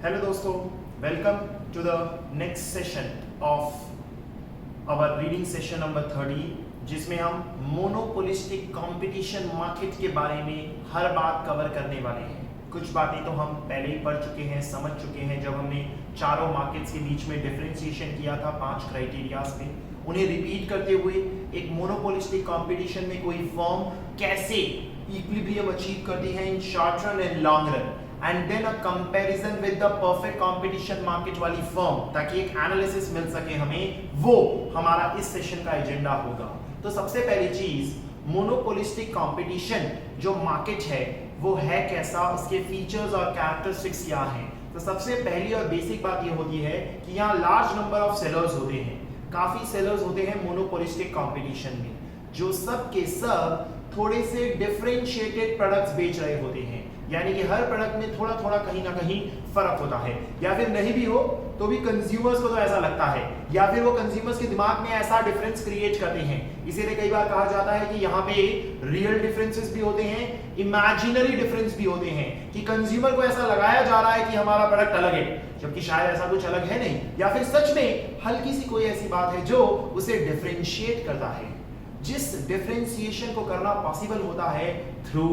Hello दोस्तों, welcome to the next session of our reading session number 30, जिसमें हम monopolistic competition market के बारे में हर बात कवर करने वाले हैं। कुछ बातें तो हम पहले ही पढ़ चुके हैं, समझ चुके हैं, जब हमने चारों मार्केट्स के बीच में डिफरेंशिएशन किया था 5 क्राइटेरियाज में। उन्हें रिपीट करते हुए एक मोनोपोलिस्टिक कंपटीशन में कोई फर्म कैसे इक्विलिब्रियम अचीव करती है in short run and long run, and then a comparison with the perfect competition market वाली फर्म, ताकि एक एनालिसिस मिल सके हमें, वो हमारा इस सेशन का एजेंडा होगा। तो सबसे पहली चीज, मोनोपोलिस्टिक कंपटीशन जो मार्केट है वो है कैसा, उसके फीचर्स और कैरेक्टरिस्टिक्स क्या हैं। तो सबसे पहली और बेसिक बात ये होती है कि यहाँ लार्ज नंबर ऑफ सेलर्स होते हैं, काफी सेलर्स होते हैं मोनोपोलिस्टिक कंपटीशन में, जो सब के सब थोड़े से डिफरेंशिएटेड प्रोडक्ट्स बेच रहे होते हैं। यानी कि हर प्रोडक्ट में थोड़ा थोड़ा कहीं ना कहीं फर्क होता है, या फिर नहीं भी हो तो भी कंज्यूमर्स को तो ऐसा लगता है, या फिर वो कंज्यूमर्स के दिमाग में ऐसा डिफरेंस क्रिएट करते हैं। इसीलिए कई बार कहा जाता है कि यहाँ पे रियल डिफरेंसेस भी होते हैं, इमेजिनरी डिफरेंस भी होते हैं, कि कंज्यूमर को ऐसा लगाया जा रहा है कि हमारा प्रोडक्ट अलग है, जबकि शायद ऐसा कुछ अलग है नहीं, या फिर सच में हल्की सी कोई ऐसी बात है जो उसे डिफरेंशिएट करता है। जिस डिफरेंशिएशन को करना पॉसिबल होता है through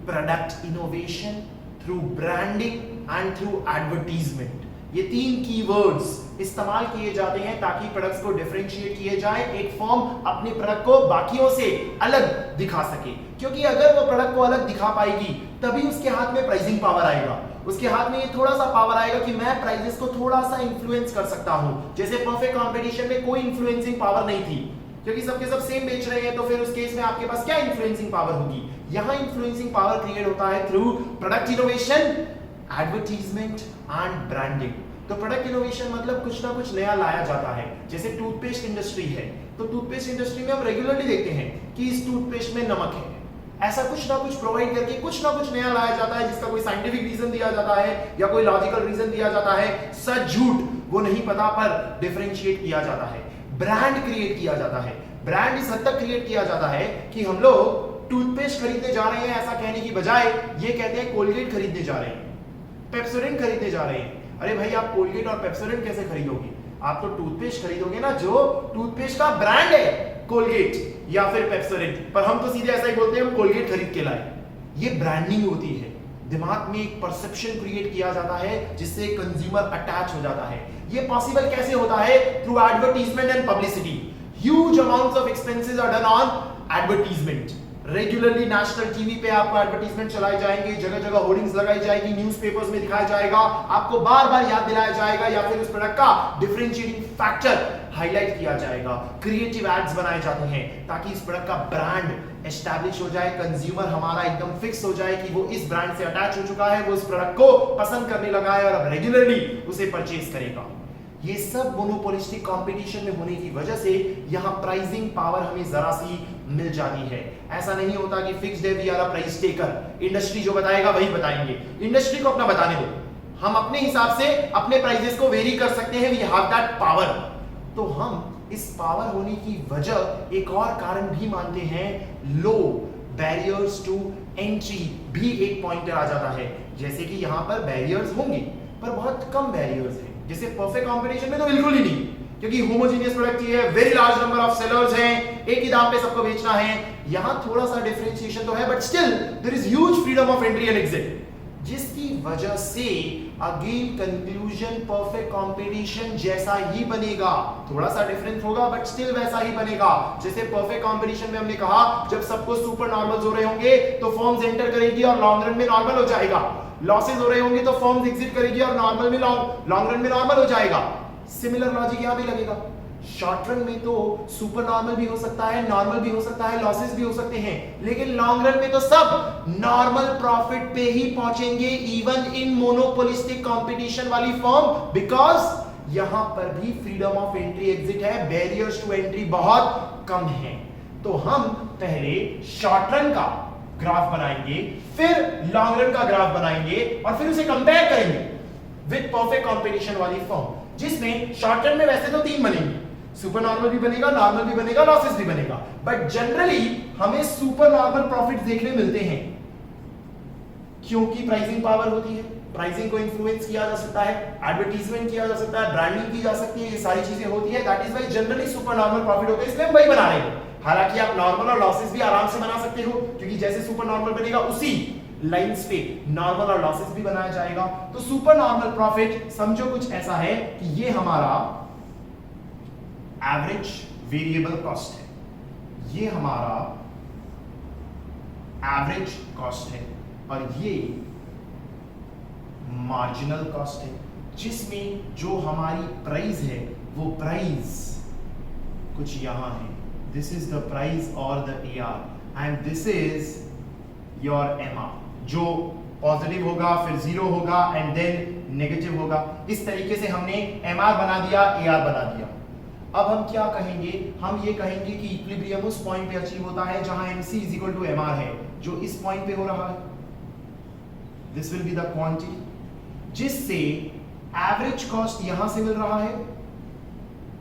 product innovation, through branding and through advertisement. ये 3 कीवर्ड्स इस्तेमाल किए जाते हैं ताकि प्रोडक्ट्स को डिफरेंशिएट किए जाए, एक फर्म अपने प्रोडक्ट को बाकियों से अलग दिखा सके। क्योंकि अगर वो प्रोडक्ट को अलग दिखा पाएगी तभी उसके हाथ में प्राइसिंग पावर आएगा, उसके हाथ में ये थोड़ा सा पावर आएगा कि मैं प्राइसेस को थोड़ा सा इन्फ्लुएंस कर सकता हूं। जैसे परफेक्ट कंपटीशन में कोई इन्फ्लुएंसिंग पावर नहीं थी, क्योंकि सबके सब सेम बेच रहे हैं, तो फिर उस केस में आपके पास क्या इन्फ्लुएंसिंग पावर होगी। यहां इन्फ्लुएंसिंग पावर क्रिएट होता है through product innovation, advertisement and branding. तो प्रोडक्ट इनोवेशन मतलब कुछ ना कुछ नया लाया जाता है। जैसे टूथपेस्ट इंडस्ट्री है, तो टूथपेस्ट इंडस्ट्री में हम रेगुलरली देखते हैं कि इस टूथपेस्ट में नमक है, ऐसा कुछ ना कुछ प्रोवाइड करके कुछ ना कुछ नया लाया जाता है, जिसका कोई साइंटिफिक रीजन दिया जाता है या कोई लॉजिकल रीजन दिया जाता है। सच झूठ वो नहीं पता, पर डिफरेंशिएट किया जाता है, ब्रांड क्रिएट किया जाता है। ब्रांड इस हद तक क्रिएट किया जाता है कि हम लोग टूथपेस्ट खरीदने जा रहे हैं ऐसा कहने की बजाय ये कहते हैं कोलगेट खरीदने जा रहे हैं, पेप्सोडेंट खरीदने जा रहे हैं। अरे भाई, आप कोलगेट और पेप्सोडेंट कैसे खरीदोगे? आप तो टूथपेस्ट खरीदोगे ना जो टूथपेस्ट का ब्रांड है, कोलगेट या फिर पेप्सोडेंट। पर हम तो सीधे ऐसा ही बोलते हैं हम कोलगेट खरीद के लाए। ये ब्रांडिंग होती है, दिमाग में एक परसेप्शन क्रिएट किया जाता है जिससे कंज्यूमर अटैच हो जाता है। ये पॉसिबल कैसे होता है? Through advertisement and publicity. Huge amounts of expenses are done on advertisement. Regularly national TV पे आपको एडवर्टीजमेंट चलाए जाएंगे, जगह जगह होर्डिंग्स लगाई जाएगी, न्यूज़पेपर्स में दिखाया जाएगा, आपको बार बार याद दिलाया जाएगा, या फिर उस प्रोडक्ट का डिफरेंशिएटिंग फैक्टर हाईलाइट किया जाएगा। क्रिएटिव एड्स बनाए जाते हैं ताकि इस प्रोडक्ट का ब्रांड एस्टैब्लिश हो जाए, कंज्यूमर हमारा एकदम फिक्स हो जाए कि वो इस ब्रांड से अटैच हो चुका है, वो इस प्रोडक्ट को पसंद करने लगा है और अब रेगुलरली उसे परचेज करेगा। ये सब मोनोपोलिस्टिक कंपटीशन में होने की वजह से यहाँ प्राइसिंग पावर हमें जरा सी मिल जाती है। ऐसा नहीं होता कि फिक्स्ड है, we are a price taker, industry जो बताएगा वही बताएंगे। इंडस्ट्री को अपना बताने दो, हम अपने हिसाब से अपने प्राइसेस को वेरी कर सकते हैं, वी हैव दैट पावर। तो हम इस पावर होने की वजह एक और कारण भी मानते हैं, लो बैरियर्स टू एंट्री भी एक पॉइंटर आ जाता है। जैसे कि यहाँ पर बैरियर्स होंगे पर बहुत कम बैरियर्स हैं, जैसे परफेक्ट कंपटीशन में तो बिल्कुल ही नहीं, क्योंकि होमोजेनियस प्रोडक्ट ही है, very large number of sellers हैं, एक ही दाम पे सबको बेचना है। यहां थोड़ा सा डिफरेंशिएशन तो है, but still there is huge freedom of entry and exit, जिसकी वजह से अगेन कंक्लूजन परफेक्ट कंपटीशन जैसा ही बनेगा। थोड़ा सा डिफरेंस होगा बट स्टिल वैसा ही बनेगा। जैसे परफेक्ट कंपटीशन में हमने कहा जब सबको सुपर नॉर्मल्स हो रहे होंगे तो फर्म्स एंटर करेगी और लॉन्ग रन में नॉर्मल हो जाएगा, लॉसेस हो रहे होंगे तो फर्म्स एग्जिट करेगी और नॉर्मल में लॉन्ग रन में नॉर्मल हो जाएगा। सिमिलर लॉजिक यहां भी लगेगा। शॉर्ट रन में तो सुपर नॉर्मल भी हो सकता है, नॉर्मल भी हो सकता है, लॉसेस भी हो सकते हैं, लेकिन लॉन्ग रन में तो सब नॉर्मल प्रॉफिट पे ही पहुंचेंगे, इवन इन मोनोपोलिस्टिक कंपटीशन वाली फर्म, बिकॉज यहां पर भी फ्रीडम ऑफ एंट्री एग्जिट है, बैरियर्स टू एंट्री बहुत कम है। तो हम पहले शॉर्ट रन का ग्राफ बनाएंगे, फिर लॉन्ग रन का ग्राफ बनाएंगे और फिर उसे कंपेयर करेंगे विद परफेक्ट कंपटीशन वाली फर्म, जिसमें शॉर्ट रन में वैसे तो 3 बनेंगे, सुपर नॉर्मल भी बनेगा, नॉर्मल भी बनेगा, लॉसेस भी बनेगा, बट जनरली हमें सुपर नॉर्मल प्रॉफिट देखने मिलते हैं क्योंकि प्राइसिंग पावर होती है। प्राइसिंग को इन्फ्लुएंस किया जा सकता है, एडवर्टीजमेंट किया जा सकता है, ब्रांडिंग की जा सकती है, ये सारी चीजें होती है। That is why generally super normal profit होता है, इसलिए हम वही बना रहे हैं। हालांकि आप नॉर्मल और लॉसेस भी आराम से बना सकते हो, क्योंकि जैसे सुपर नॉर्मल बनेगा उसी लाइंस पे नॉर्मल और लॉसेस भी बनाया जाएगा। तो सुपर नॉर्मल प्रॉफिट समझो कुछ ऐसा है कि ये हमारा एवरेज वेरिएबल कॉस्ट है, ये हमारा एवरेज कॉस्ट है, और ये मार्जिनल कॉस्ट है, जिसमें जो हमारी प्राइस है वो प्राइस कुछ यहां है। दिस इज द प्राइस और the AR and this is your MR, जो पॉजिटिव होगा, फिर जीरो होगा एंड देन नेगेटिव होगा। इस तरीके से हमने MR बना दिया, AR बना दिया। अब हम क्या कहेंगे, हम ये कहेंगे कि इक्विलिब्रियम उस पॉइंट पे अचीव होता है जहां MC is equal to MR है, जो इस पॉइंट पे हो रहा है। This will be the quantity जिससे एवरेज कॉस्ट यहां से मिल रहा है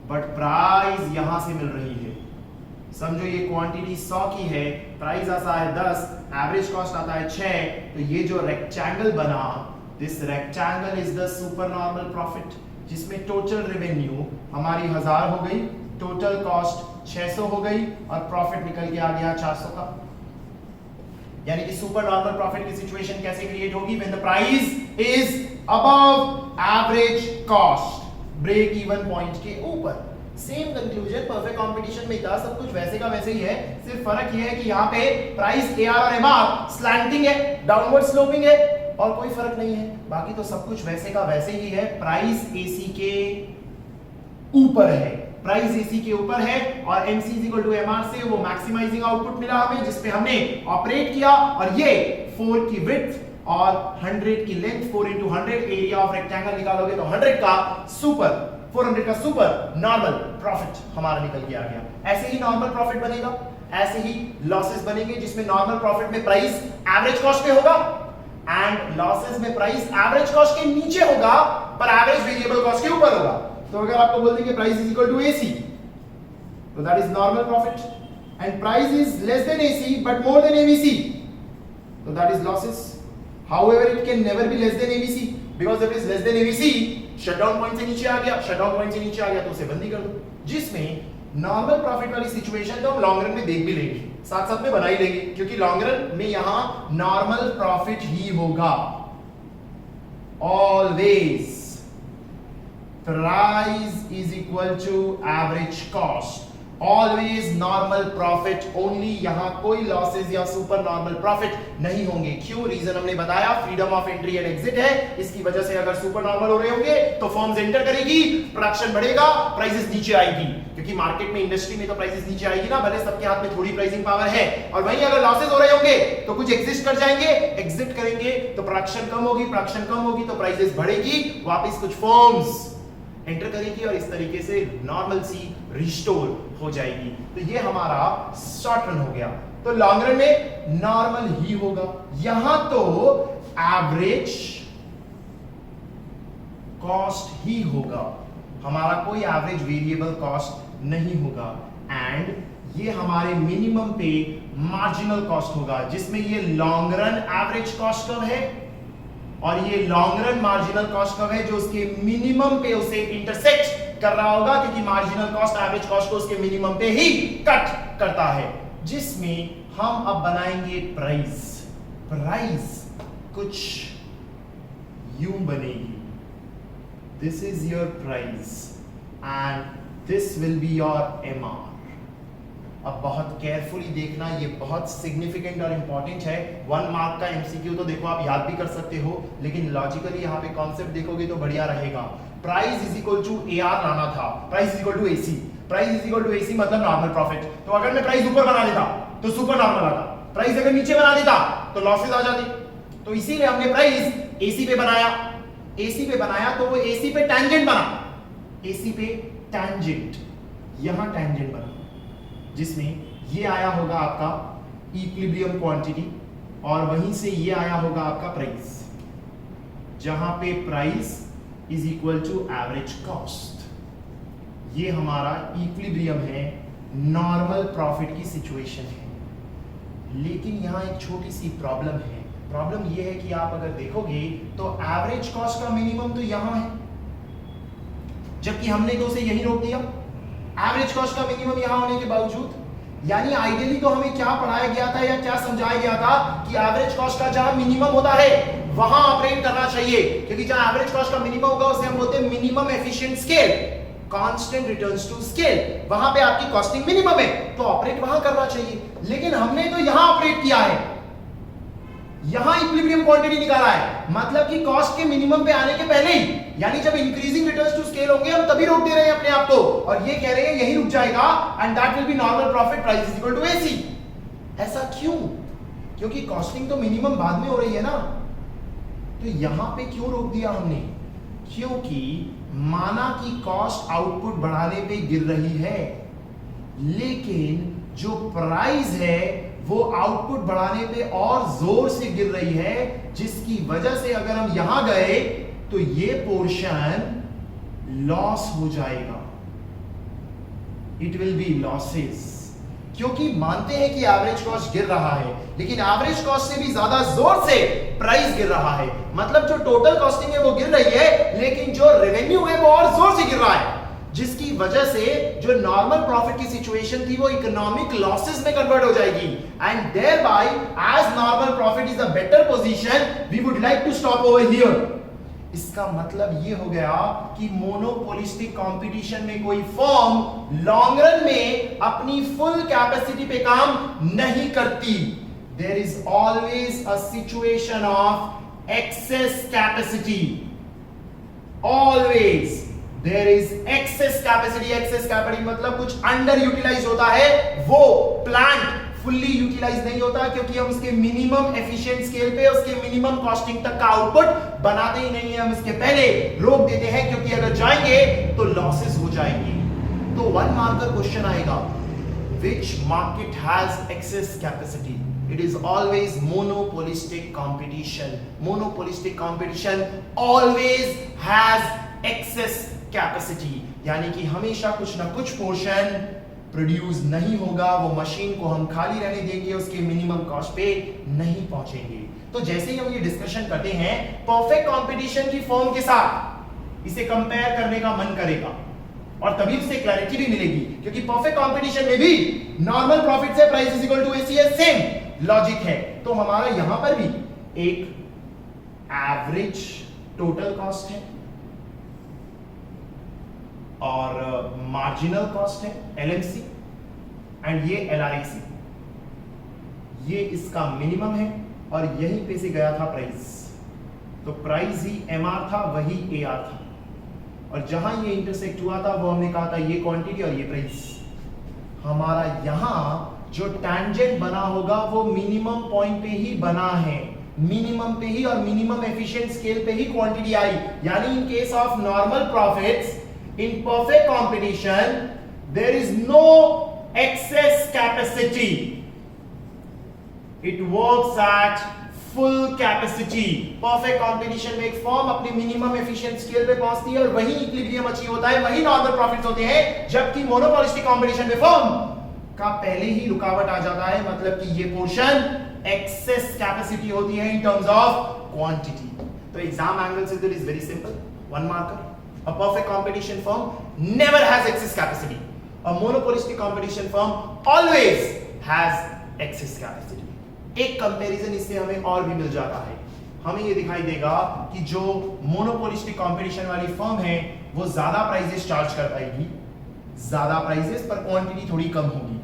बट प्राइस यहां से मिल रही है। समझो ये क्वांटिटी 100 की है, प्राइस आता है 10, एवरेज कॉस्ट आता है 6, तो ये जो रेक्टेंगल बना, this rectangle is the super normal profit, जिसमें टोटल रेवेन्यू हमारी 1000 हो गई, टोटल कॉस्ट 600 हो गई और प्रॉफिट निकल के आ गया 400 का। यानी कि सुपर नॉर्मल प्रॉफिट की सिचुएशन कैसे क्रिएट होगी, when the price is above average cost, break even point के ऊपर। सेम कंक्लूजन परफेक्ट कंपटीशन में था, सब कुछ वैसे का वैसे ही है, सिर्फ फर्क ये है कि यहाँ पे प्राइस AR और MR स्लैंटिंग है, डाउनवर्ड स्लोपिंग है, और कोई फर्क नहीं है। बाकी तो सब कुछ वैसे का वैसे ही है। प्राइस AC के ऊपर है, प्राइस AC के ऊपर है, और MC is equal to MR से वो मैक्सिमाइजिंग आउटपुट मिला हमें, जिसपे हमने ऑपरेट किया, और ये 4 की विड्थ और 100 की length, 4 into 100 area of rectangle निकालोगे तो 400 का सुपर नॉर्मल प्रॉफिट हमारा निकल के आ गया। ऐसे ही नॉर्मल प्रॉफिट बनेगा, ऐसे ही लॉसेस बनेंगे, जिसमें नॉर्मल प्रॉफिट में प्राइस एवरेज कॉस्ट पे होगा एंड लॉसेस में प्राइस एवरेज कॉस्ट के नीचे होगा पर एवरेज वेरिएबल कॉस्ट के ऊपर होगा। तो अगर आपको बोल देंगे price is equal to AC, तो that is normal profit, and price is less than AC but more than ABC, तो that is losses. However, it can never be less than ABC because if it is less than ABC, shutdown point से नीचे आ गया, shutdown point से नीचे आ गया तो उसे बंद ही कर दो। जिसमें नॉर्मल प्रॉफिट वाली सिचुएशन तो हम लॉन्ग रन में देख भी लेंगे, साथ साथ में बना ही लेंगे, क्योंकि लॉन्ग रन में यहां नॉर्मल प्रॉफिट ही होगा। Always price is equal to average cost, always normal profit only, यहां कोई लॉसेस या सुपर नॉर्मल प्रॉफिट नहीं होंगे। क्यों? रीजन हमने बताया, freedom of entry and exit है। इसकी वजह से अगर सुपर नॉर्मल हो रहे होंगे तो फर्म्स एंटर करेगी, प्रोडक्शन बढ़ेगा, प्राइसेस नीचे आएगी, क्योंकि मार्केट में, इंडस्ट्री में तो प्राइसेस नीचे आएगी ना, भले सबके हाथ में थोड़ी प्राइसिंग पावर है। और वहीं अगर लॉसेस हो रहे होंगे तो कुछ एग्जिट कर जाएंगे, एग्जिट करेंगे तो प्रोडक्शन कम होगी, प्रोडक्शन कम होगी तो प्राइसेस बढ़ेगी, वापस कुछ फर्म्स एंटर करेगी और इस तरीके से नॉर्मल सी रिस्टोर हो जाएगी। तो ये हमारा शॉर्ट रन हो गया। तो लॉन्ग रन में नॉर्मल ही होगा, यहां तो एवरेज कॉस्ट ही होगा, हमारा कोई एवरेज वेरिएबल कॉस्ट नहीं होगा, एंड ये हमारे मिनिमम पे मार्जिनल कॉस्ट होगा, जिसमें ये लॉन्ग रन एवरेज कॉस्ट कब है और ये लॉन्ग रन मार्जिनल कॉस्ट कब है, जो उसके मिनिमम पे उसे इंटरसेक्ट कर रहा होगा, क्योंकि मार्जिनल कॉस्ट एवरेज कॉस्ट को उसके मिनिमम पे ही कट करता है। जिसमें हम अब बनाएंगे प्राइस, प्राइस कुछ यूं बनेगी, this is your price and this will be your MR। अब बहुत केयरफुली देखना, ये बहुत सिग्निफिकेंट और इंपॉर्टेंट है। 1 मार्क का MCQ तो देखो आप याद भी कर सकते हो, लेकिन लॉजिकली यहाँ पे कॉन्सेप्ट देखोगे तो बढ़िया रहेगा। Price is equal to AR लाना था, price is equal to AC, price is equal to AC मतलब नॉर्मल प्रॉफिट। तो अगर मैं प्राइस ऊपर बना देता तो सुपर नॉर्मल आता, प्राइस अगर नीचे बना देता तो लॉसेस आ जाती। तो इसीलिए हमने प्राइस AC पे बनाया, AC पे बनाया तो वो AC पे टैंजेंट बना, AC पे टैंजेंट, यहां टैंजेंट बना, जिसमें ये आया होगा आपका इक्विलिब्रियम क्वांटिटी और वहीं से ये आया होगा आपका प्राइस, जहां पे price is equal to average cost. ये हमारा इक्विलिब्रियम है, नॉर्मल प्रॉफिट की सिचुएशन है। लेकिन यहां एक छोटी सी प्रॉब्लम है, प्रॉब्लम ये है कि आप अगर देखोगे तो एवरेज कॉस्ट का मिनिमम तो यहां है, जबकि हमने तो उसे यही रोक दिया। एवरेज कॉस्ट का मिनिमम यहां होने के बावजूद, यानी आइडियली तो हमें क्या पढ़ाया गया था या क्या समझाया गया था कि एवरेज कॉस्ट का जहां मिनिमम होता है वहां ऑपरेट करना चाहिए, क्योंकि जहां एवरेज कॉस्ट का मिनिमम होगा उसे हम बोलते हैं minimum efficient scale, constant returns to scale. वहां पे आपकी कॉस्टिंग मिनिमम है तो ऑपरेट वहां करना चाहिए, लेकिन हमने तो यहां ऑपरेट किया है, यहां इक्विलिब्रियम क्वांटिटी निकाला है, मतलब कि कॉस्ट के मिनिमम पे आने के पहले ही, यानी जब इंक्रीजिंग रिटर्न्स टू स्केल होंगे हम तभी रोक दे रहे हैं अपने आप को, और ये कह रहे हैं यही रुक जाएगा and that will be normal profit price is equal to AC. ऐसा क्यों? क्योंकि कॉस्टिंग तो मिनिमम बाद में हो रही है ना, तो यहां पे क्यों रोक दिया हमने? क्योंकि माना कि कॉस्ट आउटपुट बढ़ाने पे गिर रही है, लेकिन जो प्राइस है वो आउटपुट बढ़ाने पे और जोर से गिर रही है, जिसकी वजह से अगर हम यहां गए तो ये पोर्शन लॉस हो जाएगा, इट विल बी लॉसेस, क्योंकि मानते हैं कि एवरेज कॉस्ट गिर रहा है, लेकिन एवरेज कॉस्ट से भी ज्यादा जोर से प्राइस गिर रहा है, मतलब जो टोटल कॉस्टिंग है वो गिर रही है, लेकिन जो रेवेन्यू है वो और जोर से गिर रहा है, जिसकी वजह से जो नॉर्मल प्रॉफिट की सिचुएशन थी वो इकोनॉमिक लॉसेस में कन्वर्ट हो जाएगी, and thereby as normal profit is a better position we would like to stop over here. इसका मतलब ये हो गया कि मोनोपोलिस्टिक कंपटीशन में कोई फर्म लॉन्ग रन में अपनी फुल कैपेसिटी पे काम नहीं करती। There is always a situation of excess capacity, always there is excess capacity. Excess capacity मतलब कुछ अंडर यूटिलाइज होता है, वो प्लांट फुल्ली यूटिलाइज नहीं होता, क्योंकि हम उसके मिनिमम एफिशिएंट स्केल पे उसके मिनिमम कॉस्टिंग तक का आउटपुट बनाते ही नहीं है, हम इसके पहले रोक देते हैं, क्योंकि अगर जाएंगे तो लॉसेस हो जाएंगे। तो वन मार्कर क्वेश्चन आएगा, which market has excess capacity? It is always monopolistic competition. Monopolistic competition always has excess capacity. यानी कि हमेशा कुछ ना कुछ पोर्शन प्रोड्यूस नहीं होगा, वो मशीन को हम खाली रहने देंगे, उसके मिनिमम कॉस्ट पे नहीं पहुंचेंगे। तो जैसे ही हम ये डिस्कशन करते हैं परफेक्ट कंपटीशन की फर्म के साथ, इसे कंपेयर करने का मन करेगा और तभी उससे क्लैरिटी भी मिलेगी, क्योंकि परफेक्ट कंपटीशन में भी नॉर्मल प्रॉफिट से price is equal to AC है, सेम लॉजिक है। तो हमारा यहां पर भी एक एवरेज टोटल कॉस्ट है और मार्जिनल कॉस्ट है एलएमसी, एंड ये एलआरसी, ये इसका मिनिमम है और यहीं पे से गया था प्राइस, तो प्राइस ही एमआर था वही एआर था, और जहां ये इंटरसेक्ट हुआ था वो हमने कहा था ये क्वांटिटी और ये प्राइस। हमारा यहां जो टैंजेंट बना होगा वो मिनिमम पॉइंट पे ही बना है, मिनिमम पे ही और मिनिमम एफिशिएंट स्केल पे ही क्वांटिटी आई, यानी in case of normal profits in perfect competition there is no excess capacity, it works at full capacity. Perfect competition में एक फर्म अपने मिनिमम एफिशिएंट स्केल पे पहुंचती है और वही इक्विलिब्रियम अचीव होता है, वही नॉर्मल प्रॉफिट्स होते हैं, जबकि मोनोपोलिस्टिक कंपटीशन में फर्म का पहले ही रुकावट आ जाता है, मतलब कि ये पोर्शन एक्सेस कैपेसिटी होती है इन टर्म्स ऑफ क्वांटिटी। तो एग्जाम एंगल से it is very simple, one marker, a perfect competition firm never has excess capacity, a monopolistic competition firm always has excess capacity. एक comparison इससे हमें और भी मिल जाता है, हमें ये दिखाई देगा कि जो मोनोपोलिस्टिक कंपटीशन वाली फर्म है वो ज्यादा प्राइसेस चार्ज कर पाएगी, ज्यादा प्राइसेस पर क्वांटिटी थोड़ी कम होगी,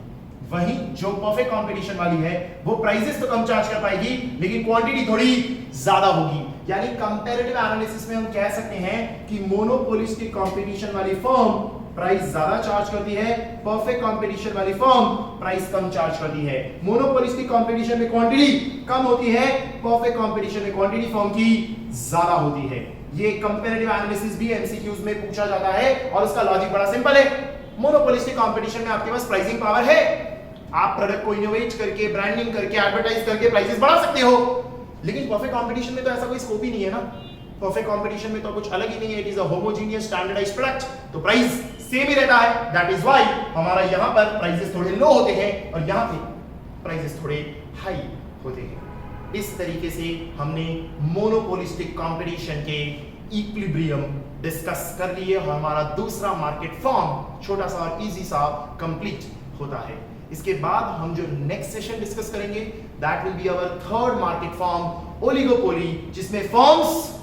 वहीं जो परफेक्ट कंपटीशन वाली है वो प्राइसेस तो कम चार्ज कर पाएगी लेकिन क्वांटिटी थोड़ी ज्यादा होगी। यानी कंपैरेटिव एनालिसिस में हम कह सकते हैं कि मोनोपोलिस्टिक कंपटीशन वाली फर्म प्राइस ज्यादा चार्ज करती है, परफेक्ट कंपटीशन वाली फर्म प्राइस कम चार्ज करती है। मोनोपोलिस्टिक कंपटीशन में क्वांटिटी कम होती है, परफेक्ट कंपटीशन में क्वांटिटी फर्म की ज्यादा होती है। ये कंपैरेटिव एनालिसिस भी एमसीक्यूज में पूछा जाता है और उसका लॉजिक बड़ा सिंपल है। मोनोपोलिस्टिक कंपटीशन में आपके पास प्राइसिंग पावर है, आप प्रोडक्ट को इनोवेट करके, ब्रांडिंग करके, एडवर्टाइज करके प्राइसेस बढ़ा सकते हो, लेकिन परफेक्ट कंपटीशन में तो ऐसा कोई स्कोप ही नहीं है ना। परफेक्ट कंपटीशन में तो कुछ अलग ही नहीं है, it is a homogeneous standardized product, तो प्राइस सेम ही रहता है। दैट इज व्हाई हमारा यहां पर प्राइसेस थोड़े लो होते हैं और यहां पे प्राइसेस थोड़े हाई होते हैं। इस तरीके से हमने मोनोपोलिस्टिक कंपटीशन के इक्विलिब्रियम डिस्कस कर लिए और हमारा दूसरा मार्केट फॉर्म छोटा सा और इजी सा कंप्लीट होता है। इसके बाद हम जो नेक्स्ट सेशन डिस्कस करेंगे that will be our third market form oligopoly, जिसमें फॉर्म्स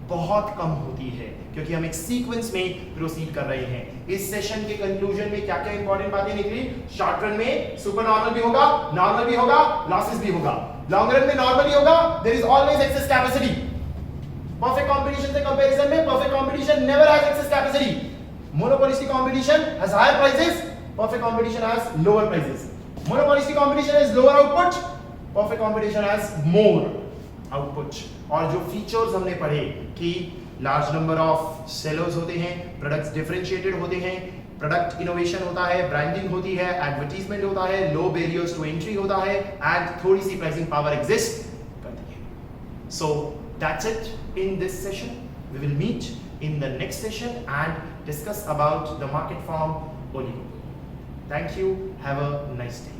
बहुत कम होती है क्योंकि हम एक सीक्वेंस में प्रोसीड कर रहे हैं। इस सेशन के कंक्लूजन में क्या क्या इंपॉर्टेंट बातें निकली? शॉर्ट रन में सुपर नॉर्मल भी होगा, नॉर्मल भी होगा, लॉसेस भी होगा। लॉन्ग रन में नॉर्मल ही होगा, there is always excess capacity. Perfect competition से कंपैरिजन में perfect competition never has excess capacity. Monopolistic competition has higher prices, perfect competition has lower prices. Monopolistic competition has lower output, perfect competition has more output. और जो features हमने पढ़े कि large number of sellers होते हैं, products differentiated होते हैं, product innovation होता है, ब्रांडिंग होती है, एडवर्टीजमेंट होता है, लो बैरियर्स टू एंट्री होता है एंड थोड़ी सी प्राइसिंग पावर एग्जिस्ट करती है। So that's it in this session. We will meet in the next session and discuss about the market form oligopoly. Thank you. Have a nice day.